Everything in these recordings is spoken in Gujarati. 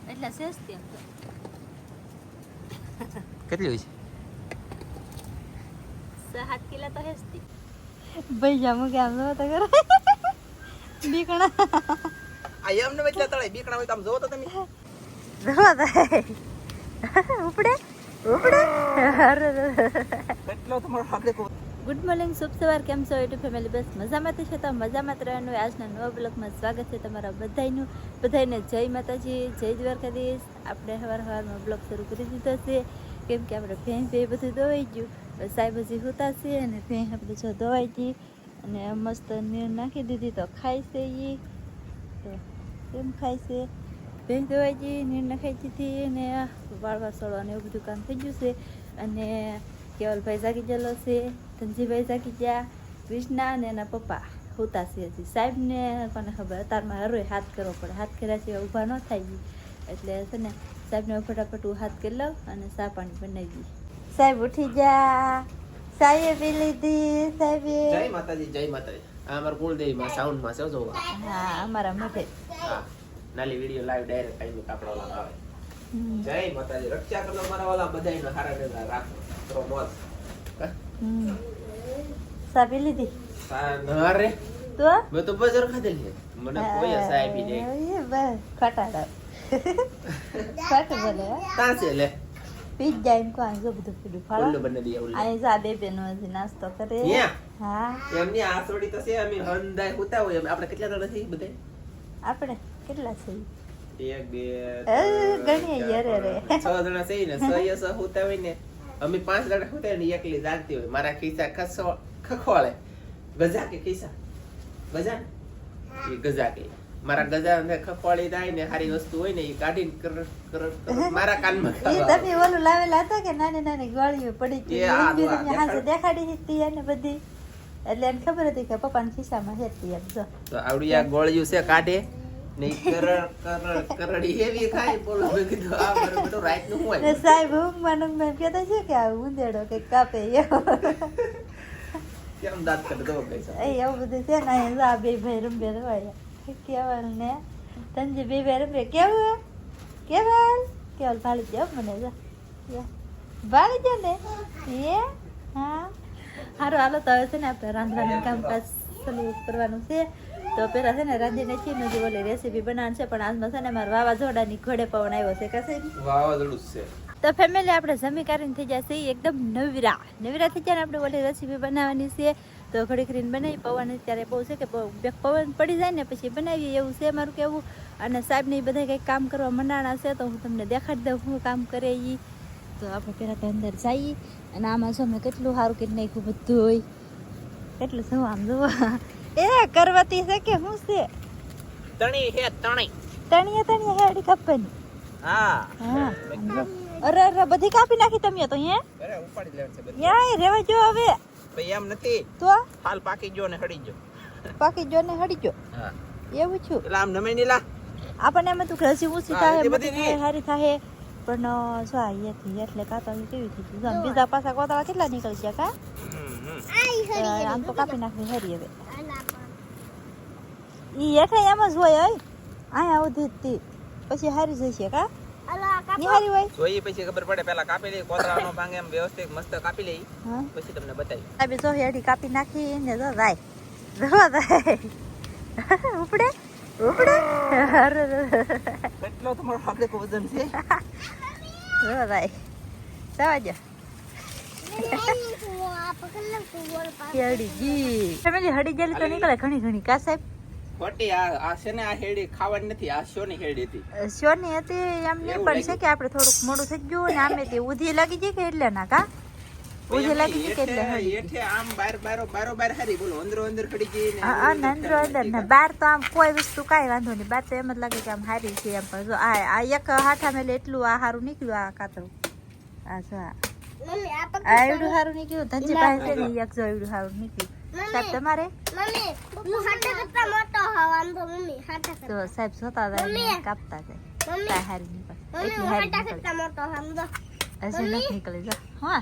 એટલે સેસ્તી એમ તો કેટલી હોય છે 6-7 કિલો તો હેસ્તી ભાઈ જામો કે આમ તો કરો બીકણા આ એમને વેચલા તળાઈ બીકણા હોય તો આમ જોવો તો તમે જોવા દે ઉપડે કેટલો તમારો આપણે કો ગુડ મોર્નિંગ શુભ સવાર કેમ છો યુટ્યુબ ફેમિલી બસ મજામાં છે તો મજામાં જ રહેવાનું હોય આજના નવા બ્લોગમાં સ્વાગત છે તમારા બધાને જય માતાજી જય દ્વારકાધીશ આપણે સવારમાં બ્લોગ શરૂ કરી દીધો છે કેમ કે આપણે ભેંસ એ બધું ધોવાઈ ગયું સાહેબ હજી હોતા છે અને ભેંસ આપણે જો ધોવાઈ ગઈ અને મસ્ત નીર નાખી દીધી તો ખાય છે એ તો કેમ ખાય છે ભેંસ ધોવાઈ ગઈ નીર નાખાઈ દીધી અને વાળવા સળવાનું એવું બધું કામ થઈ ગયું છે અને કેવલભાઈ જાગી ગયેલો છે ધનજીભાઈ જાગી ગયા કૃષ્ણા અને એના પપ્પા હોતા છે હજી સાહેબને કોને ખબર અતારમાં હરોય હાથ કરવો પડે હાથ કર્યા સિવાય ઊભા ન થાય એટલે છે ને સાહેબને ફટાફટ હાથ કરી લઉં અને ચા પાણી બનાવી સાહેબ ઉઠી ગયા ચાય પી લીધી સાહેબે જય માતાજી આ અમાર કુળદેવીમાં સાઉન્ડમાં છે જોવા હા અમારા મોઢે હા નાલી વિડિયો લાઈવ ડાયરેક્ટ આઈ કાપડા વાળા આવે જય માતાજી રક્ષા કરો મારા વાલા બધાયનો હારા રહેતા રાખો તો મોજ ચા પી લીધી ના રે તો મેં તો બજાર ખાધેલી મને કોઈ સાહેબી નહીં એ બસ ખટાડા ખટ બોલે તાસે લે પીઝા એમ કોણ જો બધું પીડું ફાળો ઉલ્લુ બને દી ઉલ્લુ આ જા બે બેનો હજી નાસ્તો કરે હા એમની આસોડી તો છે અમે હંદાય હોતા હોય આપણે કેટલા જણા છે બધાય આપણે કેટલા છે 1 2 ગણીએ યાર રે 6 જણા છે ને 6 હોતા હોય ને અમે 5 જણા હોતા ને એકલી જાગતી હોય મારા ખિસ્સા ખખવાળે ગજા કે ખિસ્સા ગજા એ ગજા કે મારા ગજા ને ખખવાળી જાય ને સારી વસ્તુ હોય ને એ કાઢીને કર મારા કાનમાં એ તમે ઓલું લાવેલા હતા કે નાની નાની ગોળીઓ પડી હતી એ તમને હાસે દેખાડી હતી અને બધી એટલે એને ખબર હતી કે પપ્પાના ખિસ્સામાં હેતી એમ જો તો આવડી આ ગોળીઓ છે કાઢે ને કરડી એવી ખાય બોલો મેં કીધું આ મારું બધું રાઈટ નું હોય ને સાહેબ ઊંઘમાં કહેતા છે કે આ ઉંદેડો કે કાપે કેમ દાંત કાઢ દો કઈ એવું બધું છે ને અહીંયા બે ભાઈ રંબે રવાય કેવલ ને તંજી બે ભાઈ રંબે કેવલ ભાળી જાવ મને ભાળી જાવ ને એ હા સારું હાલો તો હવે છે ને આપણે રાંધવાનું કામકાજ ચાલુ કરવાનું છે તો પેલા છે ને રાંધીને ચીનો જે ઓલી રેસીપી બનાવવાની છે પણ આજમાં છે ને મારા વાવાઝોડાની ઘોડે પવન આવ્યો છે કશે વાવાઝોડું છે તો ફેમિલી આપણે જમી કરીને થઈ જશે એકદમ નવીરા થઈ જાય ને આપણે ઓલી રેસીપી બનાવવાની છે તો ઘડી કરીને બનાવી પવન અત્યારે બહુ છે કે પવન પડી જાય ને પછી બનાવીએ એવું છે મારું કેવું અને સાહેબને એ બધા કંઈક કામ કરવા મંડાણા છે તો હું તમને દેખાડી દઉં હું કામ કરે એ તો આપણે પહેલાં તો અંદર જઈએ અને આમાં જો મેં કેટલું સારું કરી નાખ્યું બધું હોય કેટલું શું આમ જોવા એ કરવતી છે કે શું છે તણીએ હેડી કાપવાની હા અરે બધી કાપી નાખી તમે તો અરે ઉપાડી લેવાનું છે બધું યાર રેવા જો હવે ભાઈ એમ નથી તો હાલ પાકી ગયો ને હડી ગયો પાકી જો ને હડી જો હા એવું છું એટલે આમ નમે નીલા આપણને એમ તું ઘસી ઉસી હા, થાય એ બધી બધી હારી થાય પણ જો અહીંયાથી એટલે કાતળી કેવી થઈ ગઈ બીજા પાછા કોતળા કેટલા નીકળી ગયા કા આમ તો કાપી નાખવી હરી હવે ઈ હેઠા એમ જ હોય અહીંયા ઉધી પછી હારી જશે કા નિહારી હોય જોઈએ પછી ખબર પડે પેલા કાપી લઈ કોતરા નો ભાંગે એમ વ્યવસ્થિત મસ્ત કાપી લઈ પછી તમને બતાવી સાહેબ જો હેડી કાપી નાખી ને જો રાય ઉપડે કેટલો તમારો આપણે વજન છે જો રાય સાવાજો ફેમિલી હડી ગયેલી તો નીકળે ઘણી કા સાહેબ ખોટી આ છે ને આ હેડી ખાવાની નથી આ શોની હેડી હતી શોની હતી એમ નહીં પણ છે કે આપણે થોડુંક મોડું થઈ ગયું ને આમે તે ઉધી લાગી જાય કે એટલે ના કા ઉધી લાગી જાય કે એટલે એઠે આમ બાર હારી બોલો અંદર ખડી ગઈ ને અંદર ને બાર તો આમ કોઈ વસ્તુ કાંઈ વાંધો નહીં બાર તો એમ જ લાગે કે આમ હારી છે એમ પણ જો આ એક હાથા મેલે એટલું આ હારું નીકળ્યું આ કાતરું આ જો આ એવડું હારું નીકળ્યું ધનજી પાસે ને એક જો એવડું હારું નીકળ્યું સાહેબ તમારે તો સાહેબ જોતા કાપતા જાય હારી નીકળે એટલી હારી નીકળી જો હા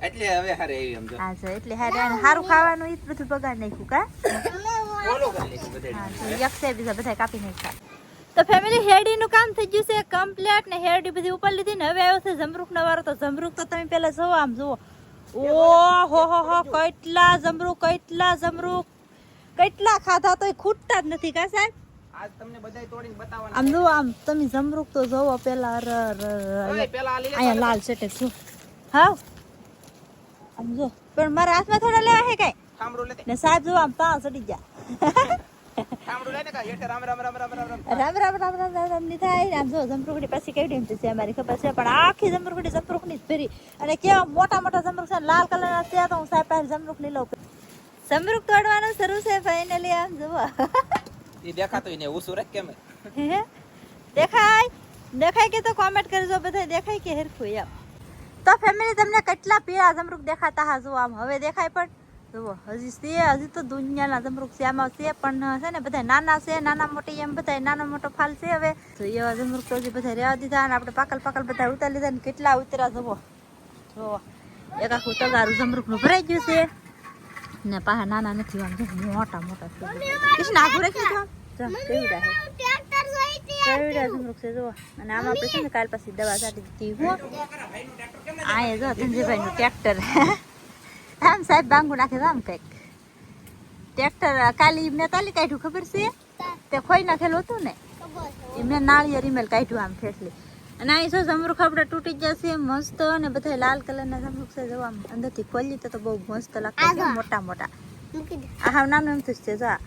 એટલે હવે હારે એવી સમજો હા જો એટલે હારું ખાવાનું ઈ બધું બગાડ નાખ્યું કા ફોલો કરી લેજો બધે હા તો એક છે બીજા બધા કાપી નાખ્યા તો ફેમિલી હેરડીનું કામ થઈ ગયું છે કમ્પ્લીટ ને હેરડી બધી ઉપર લીધી ને હવે આવ્યો છે જમરૂખનો વારો. તો જમરૂખ તો તમે પહેલા જોવો, આમ જુઓ. ઓ હો કેટલા જમરૂખ કેટલા ખાધા તોય ખૂટતા જ નથી કા સાહેબ. આજ તમને બધાય તોડીને બતાવવાના. આમ જુઓ, આમ તમે જમરૂખ તો જોવો પેલા. પેલા આ અહીંયા લાલ સેટે શું હા આમ જો, પણ મારા હાથમાં થોડા લેવા હે કઈ ઠામડું લેતે. ને સાહેબ જો આમ તા ચડી ગયા. ઠામડું લેતે કા હેઠે રામ રામ રામ રામ રામ રામ. રામ ની થાય. આમ જો જમરૂખડી પાછી કેવી એમ છે અમારી ખબર છે, પણ આખી જમરૂખડી જમરૂખની જ ફેરી. અને કેવા મોટા મોટા જમરૂખ છે, લાલ કલરના છે. તો હું સાહેબ પાસે જમરૂખ લઈ લઉં. જમરૂખ તોડવાનું શરૂ છે ફાઇનલી. આમ જુઓ ઈ દેખાતું ને ઉસુર કેમ દેખાય કે તો કોમેન્ટ કરજો બધા, દેખાય કે હેરખું એમ. તો ફેમિલી તમને કેટલા પીળા જમરૂખ દેખાતા હા જુઓ. આમ હવે દેખાય પણ જુઓ હજી તો દુનિયાના જમરૂખ છે આમાં છે, પણ છે ને બધા નાના છે, નાના મોટી એમ બધા નાનો મોટો ફાલ છે. હવે તો એવા જમરૂખ તો હજી બધા રહેવા દીધા અને આપણે પાકલ બધા ઉતારી લીધા ને કેટલા ઉતરા જુઓ. જુઓ એક આખું તગારું જમરૂખનું ભરાઈ ગયું છે ને પાછા નાના નથી, આમ જો મોટા મોટા છે. કૃષ્ણ આખું રાખ્યું તો કેવડા જમરૂખ છે જુઓ. અને આમાં આપણે છે ને કાલ પછી દવા છાંટી દીધી. હું આ જો ધનજીભાઈ નું ટ્રેક્ટર આમ સાહેબ બાંગુ નાખે આમ કઈક ટ્રેક્ટર કાલી એમને તાલી કાઢ્યું ખબર છે, તે ખોઈ નાખેલું હતું ને એમને નાળિયેર ઈમેલ કાઢ્યું આમ ફેસલી. અને અહીં જો જમરૂખ આપણે તૂટી જશે મસ્ત. અને બધા લાલ કલરના જમરૂખ છે જો, આમ અંદરથી ખોલી તો બહુ મસ્ત લાગતા છે, મોટા મોટા. આ હાવ નાનું એમ છે જો.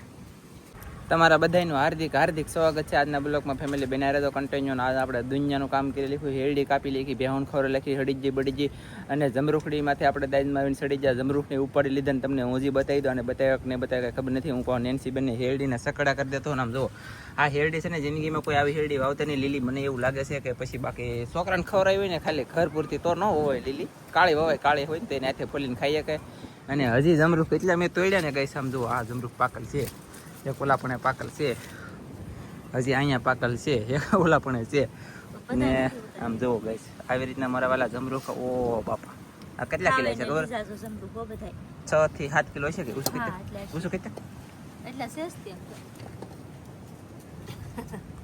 તમારા બધાનું હાર્દિક હાર્દિક સ્વાગત છે આજના બ્લોગમાં. ફેમિલી બનાવી તો કન્ટિન્યુ. આજ આપણે દુનિયાનું કામ કરી લીધું. હેરડી કાપી લીધી, બેહુન ખોર લખી, હડીજી બડીજી અને જમરૂખડીમાંથી આપણે દાઈમાં આવીને સડી જાય. જમરૂખની ઉપાડી લીધા ને તમને હું હજી બતાવી દઉં. અને બતાવ્યા કે નહીં બતાવ્યા ખબર નથી. હું કહું નેન્સી બેનને હેરડીને સકડા કરી દેતો. આમ જુઓ આ હેરડી છે ને જિંદગીમાં કોઈ આવી હેરડી વાવતા નહીં લીલી. મને એવું લાગે છે કે પછી બાકી છોકરાને ખવડાવી હોય ને ખાલી ઘર પૂરતી તો ન હોય લીલી. કાળી વવાય કાળી હોય તેને હાથે ફોલીને ખાઈ શકે. અને હજી જમરૂખ એટલા મેં તોડ્યા ને કઈ આમ જુઓ આ જમરૂખ પાકલ છે, એક ઓલાપણે પાકલ છે, હજી અહીંયા પાકલ છે, એક ઓલાપણે છે. ને આમ જુઓ ગાઈસ આવી રીતના મારા વાલા જમરૂખ. ઓ બાપા આ કેટલા કિલો છે ખબર? 6 થી 7 કિલો છે કે ઉસુ કેટલા એટલે સસ્તી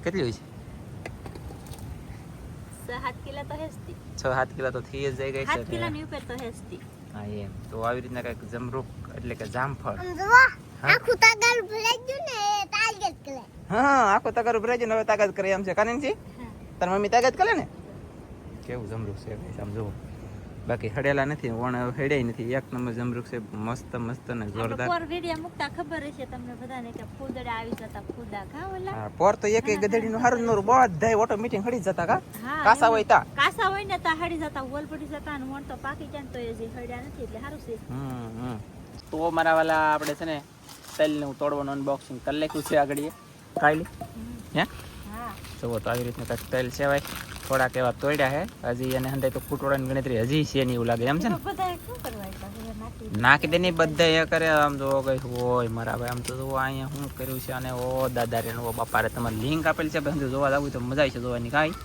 કેટલી હોય છે? 6-7 કિલો તો હેસ્તી. 6-7 કિલો તો થઈ જ જાય ગઈ 7 કિલો ની ઉપર તો હેસ્તી. હા એમ તો આવી રીતના કઈક જમરૂખ એટલે કે જામફળ. આખું તગારું ભરાઈ ગયું ને તાકાત કરે. હા આખું તગારું ભરાઈ ગયું હવે તાકાત કરે એમ છે. કારણ છે તાર મમ્મી તાકાત કરે ને. કેવું જમરૂખ છે ગાઈસ આમ જુઓ. બાકી હડેલા નથી, વણ હેડ્યા નથી. એક નંબર જમરૂખ છે, મસ્ત મસ્ત ને જોરદાર. પોર વિડિયા મુકતા ખબર હશે તમને બધાને કે ફૂદડા આવી જતા ફૂદા કા ઓલા. હા પોર તો એક ગધેડીનું હારું નોર બધાય ઓટોમેટિક હડી જતા કા. કાસા હોય તા કાસા હોય ને તા હડી જતા, વોલ પડી જતા અને વણ તો પાકી જાય ને તો એ જે હડ્યા નથી એટલે સારું છે. તો મારા વાલા આપણે છે ને તલનું તોડવાનું અનબોક્સિંગ કરી નાખ્યું છે આગળ કાલે હે. હા જુઓ તો આવી રીતના કંઈક તલ છે ભાઈ. થોડાક એવા તોડ્યા હે હજી. અને હંધાય તો ફૂટોડાની ગણતરી હજી છે ને એવું લાગે એમ છે ને. બધાએ શું કરવા આપ્યા નાખી દે ને બધા એ કરે આમ તો કઈ હોય મારા ભાઈ. આમ તો જુઓ અહીંયા શું કર્યું છે. અને ઓ દાદા રે ઓ બાપા રે તમારે લિંક આપેલ છે ભાઈ, જોવા જવું તો મજા આવી છે જોવાની. કાંઈ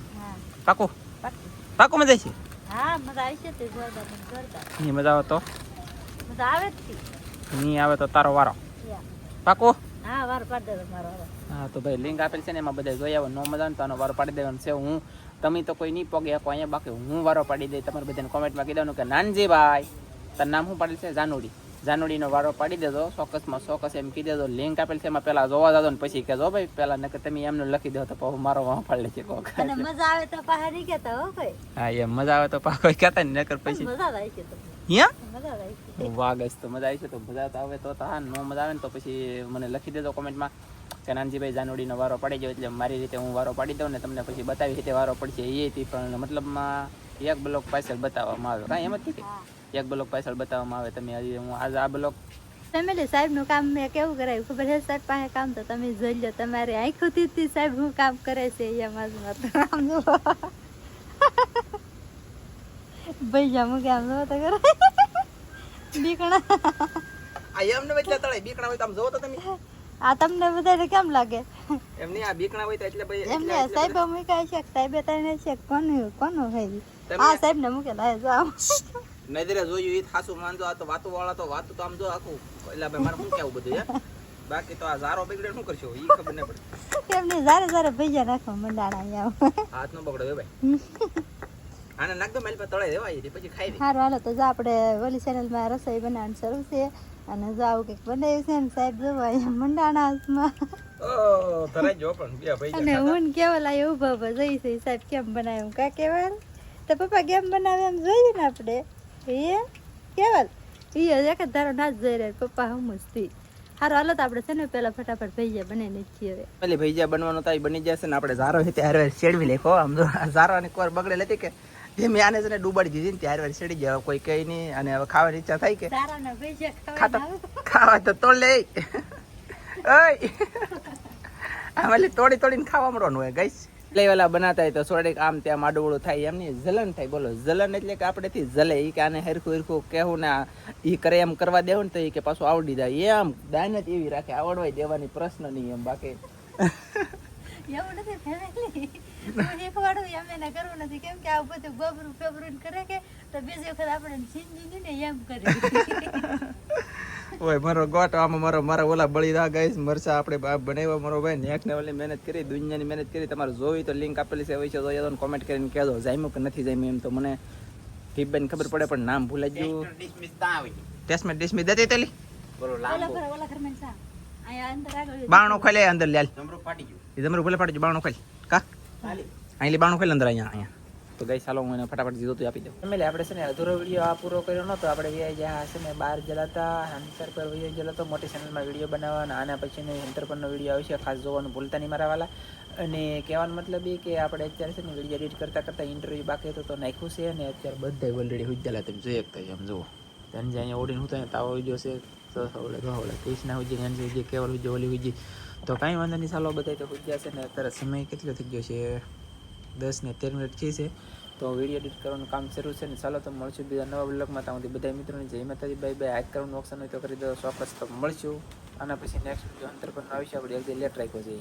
પાકું પાકું મજા આવી છે. હા મજા આવી છે તે જોરદાર જોરદાર. નહીં મજા આવે તો મજા આવે જ નહીં આવે તો તારો વારો. પાકું હા વાર પાડી દે મારો વારો. હા તો ભાઈ લિંક આપેલ છે ને એમાં બધા જોઈ આવો. નો મજા આવે તો આનો વારો પાડી દેવાનો છે. હું તમે તો કોઈ નહીં પગે આપો અહીંયા, બાકી હું વારો પાડી દઈ. તમારે બધાને કોમેન્ટમાં કહી દેવાનું કે નાનજી ભાઈ તારું નામ શું પાડેલ છે? જાનુડી. જાનુડીનો વારો પાડી દેજો. ચોક્કસમાં ચોક્કસ એમ કહી દેજો. લિંક આપેલ છે એમાં પેલા જોવા જાજો ને પછી કહેજો ભાઈ પેલા નકર તમે એમનું લખી દો તો પછી મારો વાહ પાડી છે કોક. અને મજા આવે તો પાછા નહીં કહેતા હો કોઈ. હા એમ મજા આવે તો પાછા કોઈ કહેતા ને નકર પછી મજા આવે છે તો મજા આવે છે. વાગસ તો મજા આવી છે તો મજા તો આવે તો હા. નો મજા આવે ને તો પછી મને લખી દેજો કોમેન્ટમાં કે નાનજીભાઈ જાનુડીનો વારો પાડી જાવ. એટલે મારી રીતે હું વારો પાડી દઉં ને તમને પછી બતાવી રીતે વારો પડશે એથી. પણ મતલબમાં એક બ્લોક પાછળ બતાવવામાં આવે. કાંઈ એમ જ કે એક બ્લોક પાછળ બતાવવામાં આવે. તમે હજી હું આજ આ બ્લોક ફેમિલી સાહેબનું કામ મેં કેવું કરાયું ખબર છે? સાહેબ પાસે કામ તો તમે જોઈ લો. તમારી આંખોથી સાહેબ હું કામ કરે છે એમાં આમ જો ભાઈ જામું કે આમ જો તો કરે બીકણા. આ એમને એટલે તળે બીકણા હોય તો આમ જોવો તો તમે. આ તમને બધાને કેમ લાગે? એમ નહીં આ બીકણા હોય તો એટલે ભાઈ એમને સાહેબ મૂકાય છે, સાહેબે તને છે કોનું કોનું હોય આ સાહેબ ને મૂકેલા જો આમ નજરે જોયું એ ખાસું માનજો. આ તો વાતો વાળા તો વાતો તો આમ જો આખું એટલે ભાઈ મારે શું કેવું બધું હે બાકી તો આ ઝારો બગડે શું કરશો ઈ ખબર ન પડે. એમને જારે જારે ભૈયા નાખવા મંડાણા અહીંયા હાથ નો બગડે ભાઈ. આને નાખ દો મારી પાસે તળાઈ દેવાય છે પછી ખાઈ લે. સારું હાલો તો જો આપણે ઓલી ચેનલમાં રસોઈ બનાવવાનું શરૂ છે અને જો આવું કંઈક બનાવ્યું છે ને સાહેબ જોવો અહીંયા મંડાણા હાથમાં ઓ તરાઈ જો પણ બે ભાઈ અને હું ને કેવલ આ ઉભા ઉભા જઈ છે સાહેબ કેમ બનાવ્યું કા કેવલ તો પપ્પા કેમ બનાવે એમ જોઈએ ને આપણે એ કેવલ એ એક જ ધારો નાચ જઈ રહ્યા પપ્પા હું મસ્તી સારું હાલો તો આપણે છે ને પેલા ફટાફટ ભૈયા બનાવીને છીએ હવે પેલી ભૈયા બનવાનું તો બની જશે ને આપણે ઝારો છે ત્યારે શેડવી લેખો આમ તો ઝારાની કોર બગડે લેતી કે જે મેં આને છે ને ડૂબાડી દીધી ને ત્યારે શેડી જાય કોઈ કઈ નહીં અને હવે ખાવાની ઈચ્છા થાય કે સારાના ભૈયા ખાતા ખાવા તો તોડ લે ઓય આમાં તોડી તોડીને ખાવા મળવાનું હોય ગાઈસ એટલે વેલા બનાતા હોય તો થોડીક આમ ત્યાં માડુવડું થાય એમની જલન થાય બોલો જલન એટલે કે આપણેથી જલે ઈ કે આને હરખું હરખું કહેવું ને ઈ કરે એમ કરવા દેવું ને તો ઈ કે પાછું આવડી જાય એમ દાનત એવી રાખે આવડવાય દેવાની પ્રશ્ન નહીં એમ બાકી એવું નથી ફેમિલી હું શીખવાડું એમ એને કરવું નથી કેમ કે આવું બધું ગોબરું ફેબરું કરે કે તો બીજી વખત આપણે ચીંજી ને એમ કરે ઓય મારો ગોટ આમાં મારા ઓલા બળીદા ગાઈસ મરચા આપણે બનાવ્યા મારો ભાઈ નેક ને ઓલી મહેનત કરી દુનિયાની મહેનત કરી તમારે જોવી તો લિંક આપેલી છે વિશે જોઈએ તો કોમેન્ટ કરીને કહેજો જામ્યું કે નથી જામ્યું એમ તો મને ટીપબેન ખબર પડે પણ નામ ભૂલાઈ ગયું ટેસ્ટમાં ડિસમિસ દેતી તેલી બોલો ઓલા ઘર માં સા આયા અંદર આગળ બાણો ખોલે અંદર લ્યાલ જમરો ફાટી ગયું. એ જમરું ભલે ફાટી ગયું બાણો ખોલ કા અહીં બાણો ખોલ અંદર અહીંયા તો ગઈ ચાલો હું એને ફટાફટ દીધું તો આપી દઉં ફેમિલી આપણે છે ને અધૂરો વિડીયો આ પૂરો કર્યો નતો આપણે વ્યાય જ્યાં છે ને બહાર જલાતા અંતર પર વ્યાય જલાતો મોટી ચેનલમાં વિડીયો બનાવવા અને આના પછીનો અંતર પરનો વિડીયો આવશે ખાસ જોવાનું ભૂલતા નહીં મારા વાલા અને કહેવાનો મતલબ એ કે આપણે અત્યારે છે ને વિડીયો એડિટ કરતાં ઇન્ટરવ્યૂ બાકી હતો તો નાખ્યું છે અને અત્યારે બધા ઓલરેડી હુજ્જાલા તમે જોઈ શકતા એમ જુઓ ત્યાં જે અહીંયા ઓડીને હું તો તાવો વિડીયો છે તો ઓલે કૃષ્ણા હુજી ને જે કેવલ હુજી ઓલી હુજી તો કાંઈ વાંધો નહીં ચાલો બધા તો હુજ્યા છે ને અત્યારે સમય કેટલો થઈ ગયો છે 10 ને 13 મિનિટ થઈ છે તો વિડીયો એડિટ કરવાનું કામ શરૂ છે ને ચાલો તો મળશું બીજા નવા બ્લોગમાં ત્યાં બધા મિત્રોને જય માતાજી બાય બાય આજ કરવાનું ઓપ્શન હોય તો કરી દો ચોક્કસ તો મળશું આના પછી નેક્સ્ટ વિડીયો અંતર પર આવીશું આપણે એક લેટ રાખ્યો છે